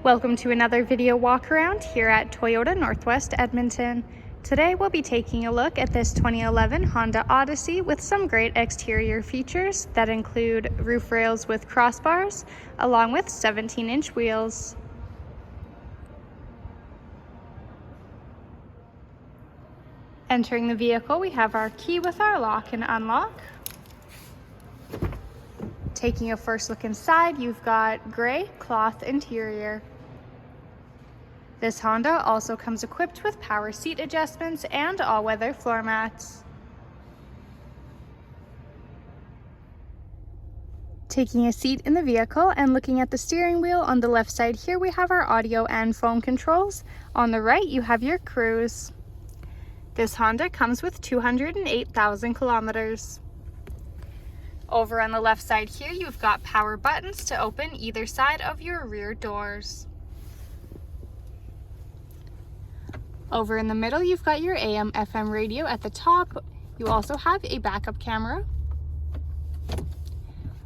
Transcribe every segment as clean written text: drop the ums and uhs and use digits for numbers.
Welcome to another video walk around here at Toyota Northwest Edmonton. Today we'll be taking a look at this 2011 Honda Odyssey with some great exterior features that include roof rails with crossbars along with 17-inch wheels. Entering the vehicle, we have our key with our lock and unlock. Taking a first look inside, you've got gray cloth interior. This Honda also comes equipped with power seat adjustments and all-weather floor mats. Taking a seat in the vehicle and looking at the steering wheel, on the left side here we have our audio and phone controls. On the right you have your cruise. This Honda comes with 208,000 kilometers. Over on the left side here, you've got power buttons to open either side of your rear doors. Over in the middle, you've got your AM/FM radio at the top. You also have a backup camera.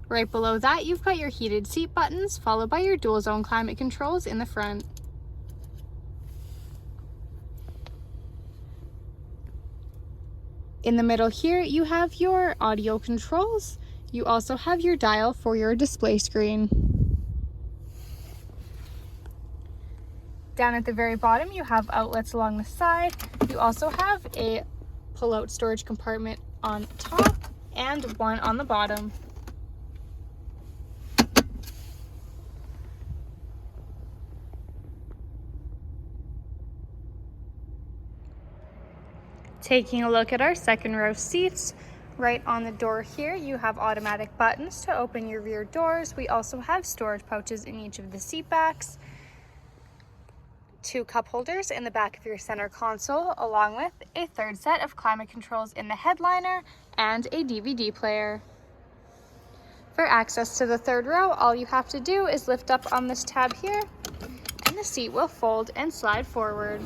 Right below that, you've got your heated seat buttons, followed by your dual zone climate controls in the front. In the middle here, you have your audio controls. You also have your dial for your display screen. Down at the very bottom, you have outlets along the side. You also have a pull-out storage compartment on top and one on the bottom. Taking a look at our second row seats, right on the door here, you have automatic buttons to open your rear doors. We also have storage pouches in each of the seat backs, 2 cup holders in the back of your center console, along with a third set of climate controls in the headliner and a DVD player. For access to the third row, all you have to do is lift up on this tab here, and the seat will fold and slide forward.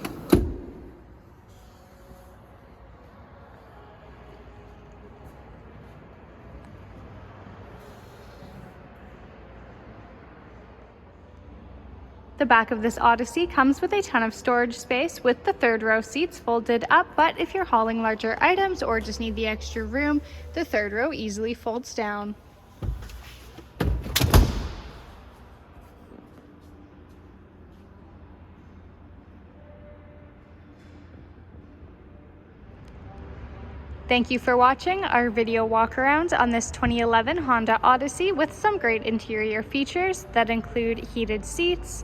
The back of this Odyssey comes with a ton of storage space with the third row seats folded up, but if you're hauling larger items or just need the extra room, the third row easily folds down. Thank you for watching our video walk around on this 2011 Honda Odyssey with some great interior features that include heated seats,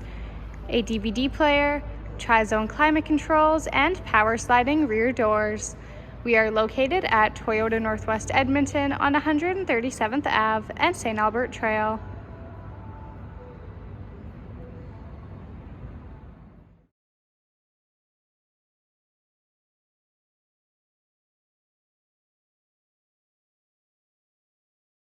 a DVD player, tri-zone climate controls, and power sliding rear doors. We are located at Toyota Northwest Edmonton on 137th Ave and St. Albert Trail.